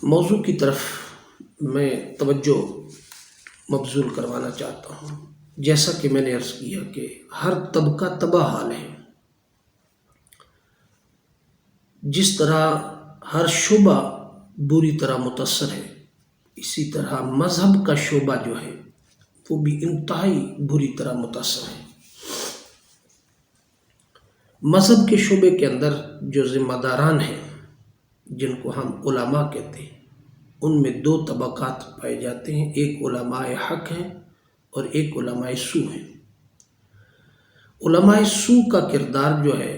موضوع کی طرف میں توجہ مبذول کروانا چاہتا ہوں۔ جیسا کہ میں نے عرض کیا کہ ہر طبقہ تباہ حال ہے، جس طرح ہر شعبہ بری طرح متاثر ہے، اسی طرح مذہب کا شعبہ جو ہے وہ بھی انتہائی بری طرح متاثر ہے۔ مذہب کے شعبے کے اندر جو ذمہ داران ہیں، جن کو ہم علماء کہتے ہیں، ان میں دو طبقات پائے جاتے ہیں، ایک علماء حق ہیں اور ایک علماء سو ہیں۔ علماء سو کا کردار جو ہے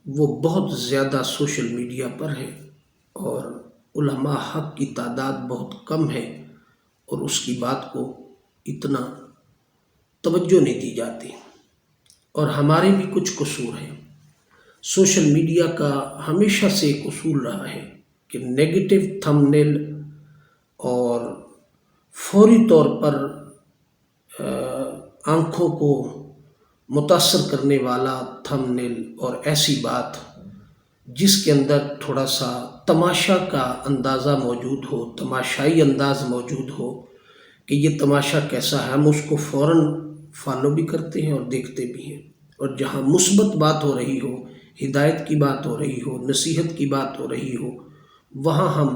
وہ بہت زیادہ سوشل میڈیا پر ہے، اور علماء حق کی تعداد بہت کم ہے، اور اس کی بات کو اتنا توجہ نہیں دی جاتی، اور ہمارے بھی کچھ قصور ہیں۔ سوشل میڈیا کا ہمیشہ سے ایک اصول رہا ہے کہ نیگیٹو تھم نیل اور فوری طور پر آنکھوں کو متاثر کرنے والا تھم نیل اور ایسی بات جس کے اندر تھوڑا سا تماشا کا اندازہ موجود ہو، تماشائی انداز موجود ہو کہ یہ تماشا کیسا ہے، ہم اس کو فوراً فالو بھی کرتے ہیں اور دیکھتے بھی ہیں، اور جہاں مثبت بات ہو رہی ہو، ہدایت کی بات ہو رہی ہو، نصیحت کی بات ہو رہی ہو، وہاں ہم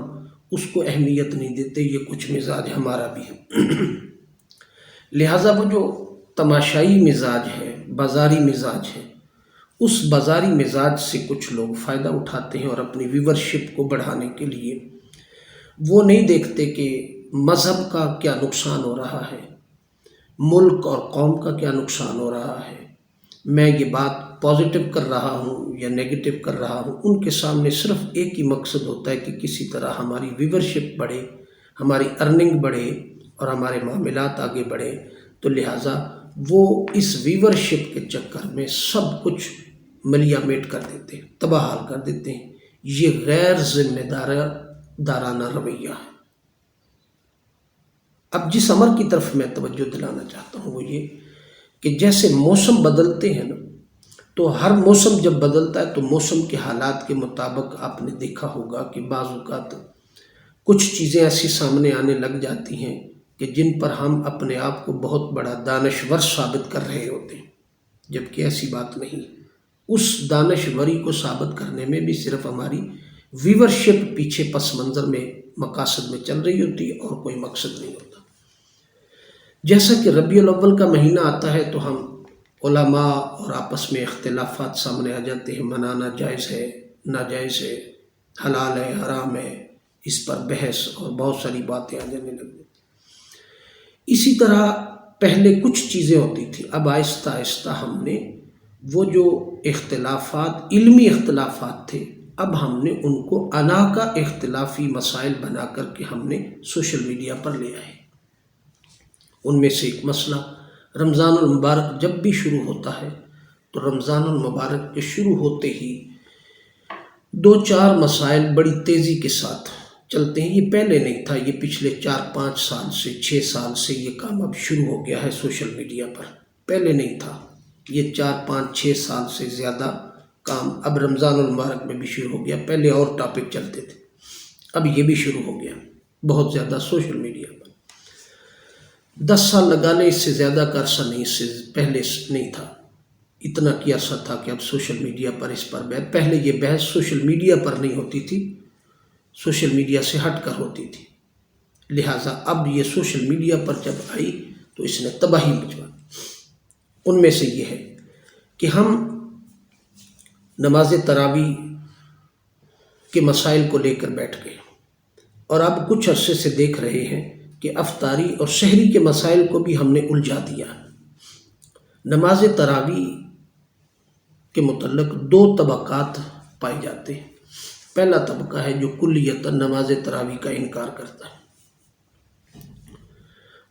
اس کو اہمیت نہیں دیتے۔ یہ کچھ مزاج ہمارا بھی ہے۔ لہٰذا وہ جو تماشائی مزاج ہے، بازاری مزاج ہے، اس بازاری مزاج سے کچھ لوگ فائدہ اٹھاتے ہیں، اور اپنی ویورشپ کو بڑھانے کے لیے وہ نہیں دیکھتے کہ مذہب کا کیا نقصان ہو رہا ہے، ملک اور قوم کا کیا نقصان ہو رہا ہے، میں یہ بات پازیٹیو کر رہا ہوں یا نیگیٹو کر رہا ہوں۔ ان کے سامنے صرف ایک ہی مقصد ہوتا ہے کہ کسی طرح ہماری ویورشپ بڑھے، ہماری ارننگ بڑھے اور ہمارے معاملات آگے بڑھے، تو لہٰذا وہ اس ویورشپ کے چکر میں سب کچھ ملیا میٹ کر دیتے ہیں، تباہ حال کر دیتے ہیں۔ یہ غیر ذمہ دارانہ رویہ ہے۔ اب جس امر کی طرف میں توجہ دلانا چاہتا ہوں وہ یہ کہ جیسے موسم بدلتے ہیں نا، تو ہر موسم جب بدلتا ہے تو موسم کے حالات کے مطابق آپ نے دیکھا ہوگا کہ بعض اوقات کچھ چیزیں ایسی سامنے آنے لگ جاتی ہیں کہ جن پر ہم اپنے آپ کو بہت بڑا دانشور ثابت کر رہے ہوتے ہیں، جبکہ ایسی بات نہیں۔ اس دانشوری کو ثابت کرنے میں بھی صرف ہماری ویورشپ پیچھے پس منظر میں مقاصد میں چل رہی ہوتی ہے، اور کوئی مقصد نہیں ہوتا۔ جیسا کہ ربیع الاول کا مہینہ آتا ہے تو ہم علماء اور آپس میں اختلافات سامنے آ جاتے ہیں، منانا جائز ہے، ناجائز ہے، حلال ہے، حرام ہے، اس پر بحث اور بہت ساری باتیں آ جانے لگی۔ اسی طرح پہلے کچھ چیزیں ہوتی تھیں، اب آہستہ آہستہ ہم نے وہ جو اختلافات، علمی اختلافات تھے، اب ہم نے ان کو علاقہ اختلافی مسائل بنا کر کے ہم نے سوشل میڈیا پر لے آئے۔ ان میں سے ایک مسئلہ رمضان المبارک جب بھی شروع ہوتا ہے تو رمضان المبارک کے شروع ہوتے ہی دو چار مسائل بڑی تیزی کے ساتھ چلتے ہیں۔ یہ پہلے نہیں تھا، یہ پچھلے 4-5 سال سے 6 سال سے یہ کام اب شروع ہو گیا ہے سوشل میڈیا پر، پہلے نہیں تھا۔ یہ 4-5-6 سال سے زیادہ کام اب رمضان المبارک میں بھی شروع ہو گیا۔ پہلے اور ٹاپک چلتے تھے، اب یہ بھی شروع ہو گیا بہت زیادہ سوشل میڈیا پر۔ 10 سال لگا لیں، اس سے زیادہ کا عرصہ نہیں، اس سے پہلے نہیں تھا، اتنا کی عرصہ تھا کہ اب سوشل میڈیا پر اس پر بحث۔ پہلے یہ بحث سوشل میڈیا پر نہیں ہوتی تھی، سوشل میڈیا سے ہٹ کر ہوتی تھی، لہٰذا اب یہ سوشل میڈیا پر جب آئی تو اس نے تباہی مچا۔ ان میں سے یہ ہے کہ ہم نماز تراویح کے مسائل کو لے کر بیٹھ گئے، اور اب کچھ عرصے سے دیکھ رہے ہیں کہ افطاری اور سحری کے مسائل کو بھی ہم نے الجھا دیا۔ نماز تراویح کے متعلق 2 طبقات پائے جاتے ہیں۔ پہلا طبقہ ہے جو کلیتاً نماز تراویح کا انکار کرتا ہے،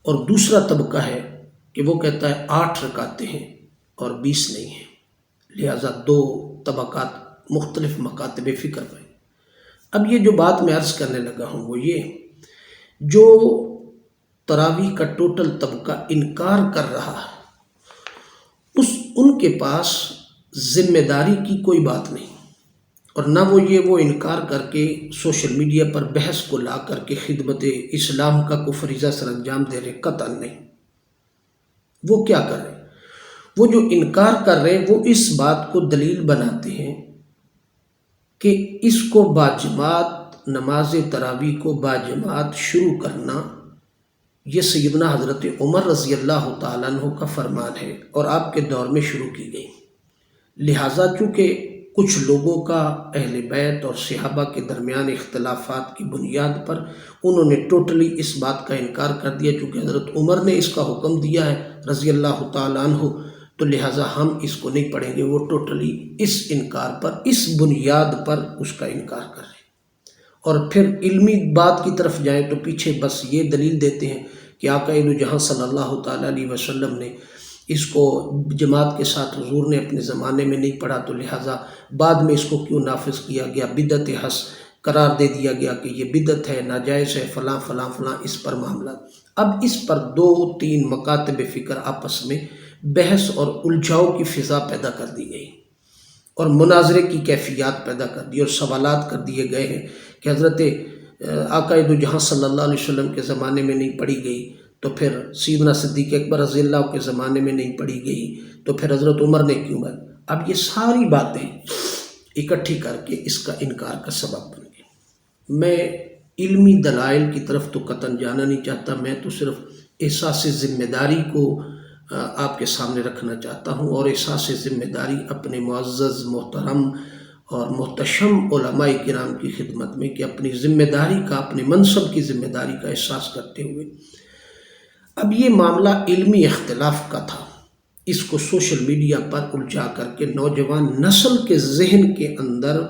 اور دوسرا طبقہ ہے کہ وہ کہتا ہے 8 رکعتیں ہیں اور 20 نہیں ہیں، لہٰذا 2 طبقات مختلف مکاتب فکر پائے۔ اب یہ جو بات میں عرض کرنے لگا ہوں وہ یہ، جو تراویح کا ٹوٹل طبقہ انکار کر رہا ہے، ان کے پاس ذمہ داری کی کوئی بات نہیں، اور نہ وہ انکار کر کے سوشل میڈیا پر بحث کو لا کر کے خدمت اسلام کا کوئی فریضہ سر انجام دے رہے، قطعا نہیں۔ وہ کیا کر رہے ہیں؟ وہ جو انکار کر رہے ہیں وہ اس بات کو دلیل بناتے ہیں کہ اس کو باجماعت نماز تراویح کو باجماعت شروع کرنا یہ سیدنا حضرت عمر رضی اللہ تعالیٰ عنہ کا فرمان ہے اور آپ کے دور میں شروع کی گئی، لہٰذا چونکہ کچھ لوگوں کا اہل بیت اور صحابہ کے درمیان اختلافات کی بنیاد پر انہوں نے ٹوٹلی اس بات کا انکار کر دیا، چونکہ حضرت عمر نے اس کا حکم دیا ہے رضی اللہ تعالیٰ عنہ، تو لہٰذا ہم اس کو نہیں پڑھیں گے۔ وہ ٹوٹلی اس انکار پر، اس بنیاد پر اس کا انکار کر رہے ہیں۔ اور پھر علمی بات کی طرف جائیں تو پیچھے بس یہ دلیل دیتے ہیں کہ آقا دو جہاں صلی اللہ تعالیٰ علیہ وسلم نے اس کو جماعت کے ساتھ حضور نے اپنے زمانے میں نہیں پڑھا، تو لہٰذا بعد میں اس کو کیوں نافذ کیا گیا، بدعت حس قرار دے دیا گیا کہ یہ بدعت ہے، ناجائز ہے، فلاں فلاں فلاں، اس پر معاملہ۔ اب اس پر 2-3 مکاتب فکر آپس میں بحث اور الجھاؤ کی فضا پیدا کر دی گئی اور مناظرے کی کیفیات پیدا کر دی اور سوالات کر دیے گئے ہیں کہ حضرت آقا دو جہاں صلی اللہ علیہ وسلم کے زمانے میں نہیں پڑھی گئی، تو پھر سیدنا صدیق اکبر رضی اللہ کے زمانے میں نہیں پڑھی گئی، تو پھر حضرت عمر نے کیوں ہے؟ اب یہ ساری باتیں اکٹھی کر کے اس کا انکار کا سبب بن گئی۔ میں علمی دلائل کی طرف تو قطعاً جانا نہیں چاہتا، میں تو صرف احساس ذمہ داری کو آپ کے سامنے رکھنا چاہتا ہوں، اور احساس ذمہ داری اپنے معزز محترم اور محتشم علماء کرام کی خدمت میں کہ اپنی ذمہ داری کا، اپنے منصب کی ذمہ داری کا احساس کرتے ہوئے، اب یہ معاملہ علمی اختلاف کا تھا، اس کو سوشل میڈیا پر الجھا کر کے نوجوان نسل کے ذہن کے اندر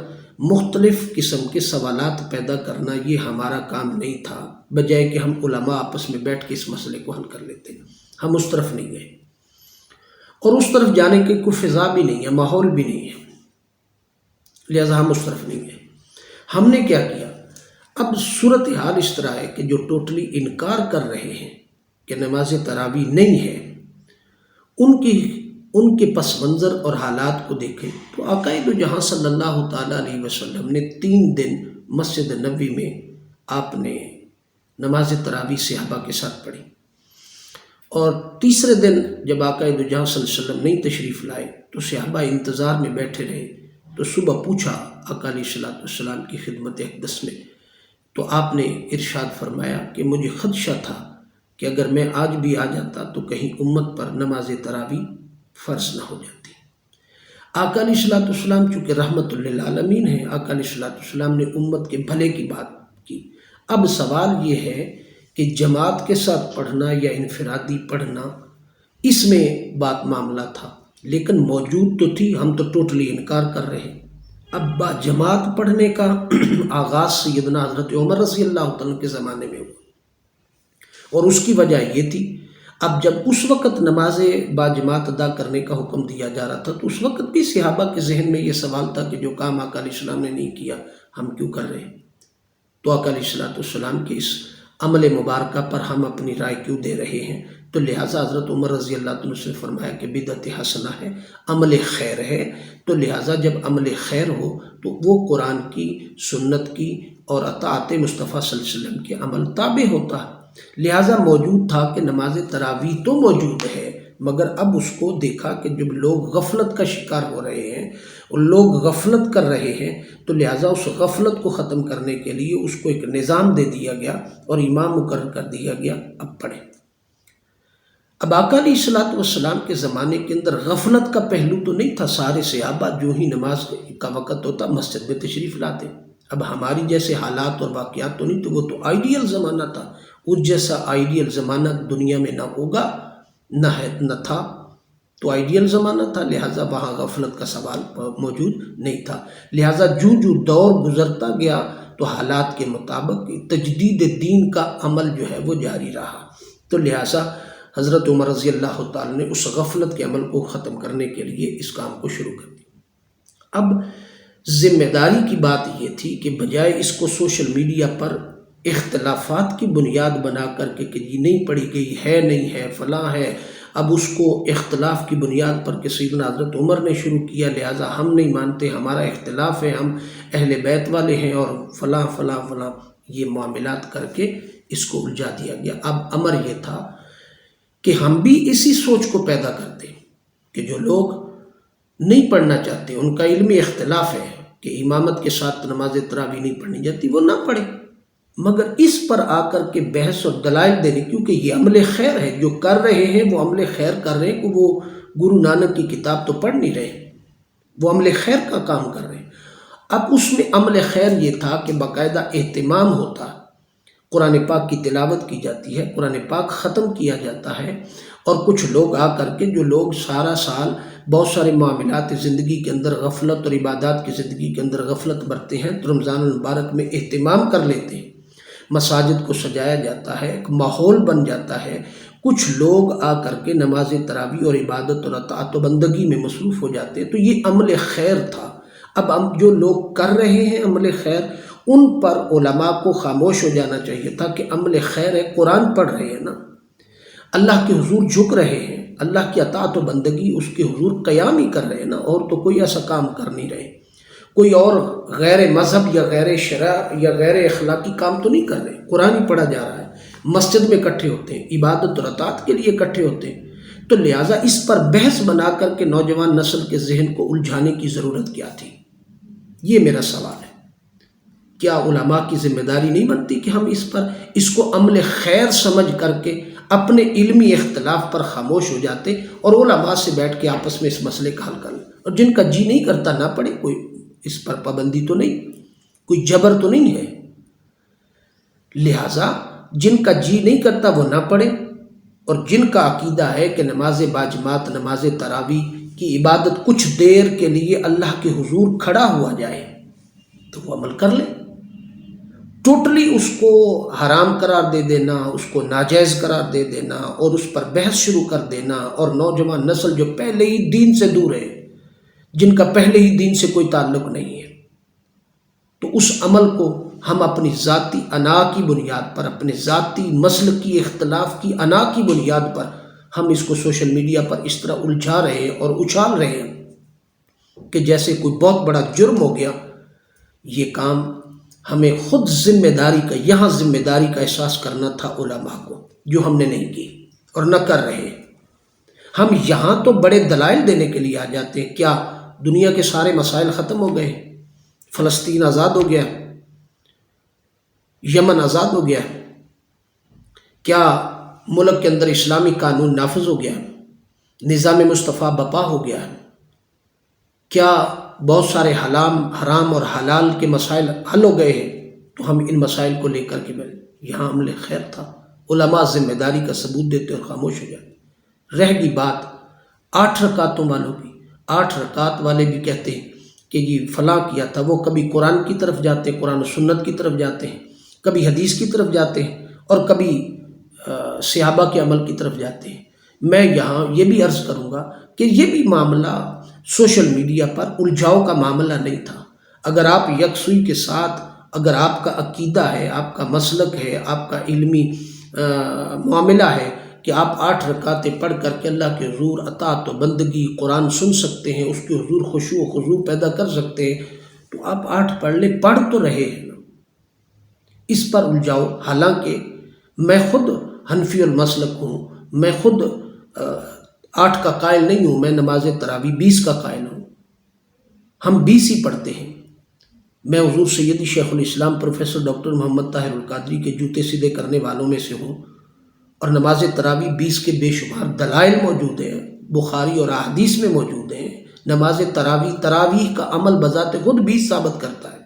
مختلف قسم کے سوالات پیدا کرنا یہ ہمارا کام نہیں تھا، بجائے کہ ہم علماء آپس میں بیٹھ کے اس مسئلے کو حل کر لیتے ہیں۔ ہم اس طرف نہیں گئے اور اس طرف جانے کی کوئی فضا بھی نہیں ہے، ماحول بھی نہیں ہے، لہذا ہم اس طرف نہیں گئے۔ ہم نے کیا کیا؟ اب صورتحال اس طرح ہے کہ جو ٹوٹلی انکار کر رہے ہیں کہ نماز تراویح نہیں ہے، ان کے پس منظر اور حالات کو دیکھیں تو آقا دو جہاں صلی اللہ تعالیٰ علیہ وسلم نے 3 دن مسجد نبوی میں آپ نے نماز تراویح صحابہ کے ساتھ پڑھی، اور تیسرے دن جب آقا دو جہاں صلی اللہ علیہ وسلم نہیں تشریف لائے تو صحابہ انتظار میں بیٹھے رہے، تو صبح پوچھا آقا علیہ السلام کی خدمت اقدس میں، تو آپ نے ارشاد فرمایا کہ مجھے خدشہ تھا کہ اگر میں آج بھی آ جاتا تو کہیں امت پر نماز تراویح فرض نہ ہو جاتی۔ آقا علیہ السلام چونکہ رحمت للعالمین ہیں، آقا علیہ السلام نے امت کے بھلے کی بات کی۔ اب سوال یہ ہے کہ جماعت کے ساتھ پڑھنا یا انفرادی پڑھنا، اس میں بات معاملہ تھا، لیکن موجود تو تھی، ہم تو ٹوٹلی انکار کر رہے ہیں۔ اب جماعت پڑھنے کا آغاز سیدنا حضرت عمر رضی اللہ عنہ کے زمانے میں ہوا، اور اس کی وجہ یہ تھی، اب جب اس وقت نماز باجماعت ادا کرنے کا حکم دیا جا رہا تھا تو اس وقت بھی صحابہ کے ذہن میں یہ سوال تھا کہ جو کام آقا علیہ السلام نے نہیں کیا ہم کیوں کر رہے ہیں، تو آقا علیہ السلام کے اس عمل مبارکہ پر ہم اپنی رائے کیوں دے رہے ہیں؟ تو لہٰذا حضرت عمر رضی اللہ عنہ سے فرمایا کہ بدعت حسنہ ہے، عمل خیر ہے، تو لہٰذا جب عمل خیر ہو تو وہ قرآن کی، سنت کی اور اطاعت مصطفیٰ صلی اللہ علیہ وسلم کے عمل تابع ہوتا ہے۔ لہٰذا موجود تھا کہ نماز تراویح تو موجود ہے، مگر اب اس کو دیکھا کہ جب لوگ غفلت کا شکار ہو رہے ہیں، لوگ غفلت کر رہے ہیں، تو لہٰذا اس غفلت کو ختم کرنے کے لیے اس کو ایک نظام دے دیا گیا اور امام مقرر کر دیا گیا، اب پڑھیں۔ اب آقا علیہ السلام کے زمانے کے اندر غفلت کا پہلو تو نہیں تھا، سارے صحابہ جو ہی نماز کا وقت ہوتا مسجد میں تشریف لاتے۔ اب ہماری جیسے حالات اور واقعات تو نہیں، تو وہ تو آئیڈیل زمانہ تھا، اس جیسا آئیڈیل زمانہ دنیا میں نہ ہوگا، نہ تھا، تو آئیڈیل زمانہ تھا، لہٰذا وہاں غفلت کا سوال موجود نہیں تھا۔ لہٰذا جو دور گزرتا گیا تو حالات کے مطابق تجدید دین کا عمل جو ہے وہ جاری رہا، تو لہٰذا حضرت عمر رضی اللہ تعالیٰ نے اس غفلت کے عمل کو ختم کرنے کے لیے اس کام کو شروع کر دیا۔ اب ذمہ داری کی بات یہ تھی کہ بجائے اس کو سوشل میڈیا پر اختلافات کی بنیاد بنا کر کے کہ یہ نہیں پڑھی گئی ہے، نہیں ہے، فلاں ہے، اب اس کو اختلاف کی بنیاد پر کہ سیدنا حضرت عمر نے شروع کیا لہٰذا ہم نہیں مانتے، ہمارا اختلاف ہے، ہم اہل بیت والے ہیں اور فلاں فلاں فلاں، یہ معاملات کر کے اس کو الجھا دیا گیا۔ اب امر یہ تھا کہ ہم بھی اسی سوچ کو پیدا کرتے کہ جو لوگ نہیں پڑھنا چاہتے، ان کا علمی اختلاف ہے کہ امامت کے ساتھ نماز تراویح نہیں پڑھنی جاتی، وہ نہ پڑھے، مگر اس پر آ کر کے بحث اور دلائل دینے، کیونکہ یہ عمل خیر ہے، جو کر رہے ہیں وہ عمل خیر کر رہے ہیں، کہ وہ گرو نانک کی کتاب تو پڑھ نہیں رہے، وہ عمل خیر کا کام کر رہے ہیں۔ اب اس میں عمل خیر یہ تھا کہ باقاعدہ اہتمام ہوتا، قرآن پاک کی تلاوت کی جاتی ہے، قرآن پاک ختم کیا جاتا ہے، اور کچھ لوگ آ کر کے، جو لوگ سارا سال بہت سارے معاملات زندگی کے اندر غفلت اور عبادات کی زندگی کے اندر غفلت برتے ہیں، تو رمضان المبارک میں اہتمام کر لیتے ہیں، مساجد کو سجایا جاتا ہے، ایک ماحول بن جاتا ہے، کچھ لوگ آ کر کے نماز تراویح اور عبادت اور اطاعت و بندگی میں مصروف ہو جاتے ہیں، تو یہ عمل خیر تھا۔ اب ہم جو لوگ کر رہے ہیں عمل خیر، ان پر علماء کو خاموش ہو جانا چاہیے تھا کہ عمل خیر ہے، قرآن پڑھ رہے ہیں نا، اللہ کے حضور جھک رہے ہیں، اللہ کی اطاعت و بندگی اس کے حضور قیام ہی کر رہے ہیں نا، اور تو کوئی ایسا کام کر نہیں رہے، کوئی اور غیر مذہب یا غیر شرع یا غیر اخلاقی کام تو نہیں کر رہے، قرآن ہی پڑھا جا رہا ہے، مسجد میں اکٹھے ہوتے ہیں، عبادت اور اطاعت کے لیے اکٹھے ہوتے ہیں، تو لہٰذا اس پر بحث بنا کر کے نوجوان نسل کے ذہن کو الجھانے کی ضرورت کیا تھی؟ یہ میرا سوال ہے۔ کیا علماء کی ذمہ داری نہیں بنتی کہ ہم اس کو عمل خیر سمجھ کر کے اپنے علمی اختلاف پر خاموش ہو جاتے اور علماء سے بیٹھ کے آپس میں اس مسئلے کا حل کر لیں، اور جن کا جی نہیں کرتا نہ پڑھے، کوئی اس پر پابندی تو نہیں، کوئی جبر تو نہیں ہے، لہٰذا جن کا جی نہیں کرتا وہ نہ پڑھے، اور جن کا عقیدہ ہے کہ نماز باجماعت، نماز تراویح کی عبادت کچھ دیر کے لیے اللہ کے حضور کھڑا ہوا جائے تو وہ عمل کر لے، ٹوٹلی اس کو حرام قرار دے دینا، اس کو ناجائز قرار دے دینا اور اس پر بحث شروع کر دینا، اور نوجوان نسل جو پہلے ہی دین سے دور ہے، جن کا پہلے ہی دین سے کوئی تعلق نہیں ہے، تو اس عمل کو ہم اپنی ذاتی انا کی بنیاد پر، اپنے ذاتی مسلکی اختلاف کی انا کی بنیاد پر ہم اس کو سوشل میڈیا پر اس طرح الجھا رہے ہیں اور اچھال رہے ہیں کہ جیسے کوئی بہت بڑا جرم ہو گیا۔ یہ کام ہمیں خود ذمہ داری کا، یہاں ذمہ داری کا احساس کرنا تھا علماء کو، جو ہم نے نہیں کی اور نہ کر رہے ہیں۔ ہم یہاں تو بڑے دلائل دینے کے لیے آ جاتے ہیں، کیا دنیا کے سارے مسائل ختم ہو گئے؟ فلسطین آزاد ہو گیا، یمن آزاد ہو گیا، کیا ملک کے اندر اسلامی قانون نافذ ہو گیا، نظام مصطفیٰ بپا ہو گیا، کیا بہت سارے حرام اور حلال کے مسائل حل ہو گئے ہیں؟ تو ہم ان مسائل کو لے کر کے یہاں عمل خیر تھا، علماء ذمہ داری کا ثبوت دیتے اور خاموش ہو جاتے۔ رہ گئی بات 8 رکعتوں والوں کی، 8 رکعت والے بھی کہتے ہیں کہ یہ فلاں کیا تھا، وہ کبھی قرآن کی طرف جاتے ہیں، قرآن و سنت کی طرف جاتے ہیں، کبھی حدیث کی طرف جاتے ہیں، اور کبھی صحابہ کے عمل کی طرف جاتے ہیں۔ میں یہاں یہ بھی عرض کروں گا کہ یہ بھی معاملہ سوشل میڈیا پر الجھاؤ کا معاملہ نہیں تھا۔ اگر آپ یکسوئی کے ساتھ، اگر آپ کا عقیدہ ہے، آپ کا مسلک ہے، آپ کا علمی معاملہ ہے کہ آپ 8 رکعتیں پڑھ کر کے اللہ کے حضور اطاعت و بندگی قرآن سن سکتے ہیں، اس کے حضور خشوع و خضوع پیدا کر سکتے ہیں، تو آپ 8 پڑھ لیں، پڑھ تو رہے ہیں نا، اس پر الجھاؤ۔ حالانکہ میں خود حنفی المسلک ہوں، میں خود 8 کا قائل نہیں ہوں، میں نماز تراویح 20 کا قائل ہوں، ہم 20 ہی پڑھتے ہیں۔ میں حضور سیدی شیخ الاسلام پروفیسر ڈاکٹر محمد طاہر القادری کے جوتے سیدھے کرنے والوں میں سے ہوں، اور نماز تراویح 20 کے بے شمار دلائل موجود ہیں، بخاری اور احادیث میں موجود ہیں۔ نماز تراویح کا عمل بذات خود 20 ثابت کرتا ہے۔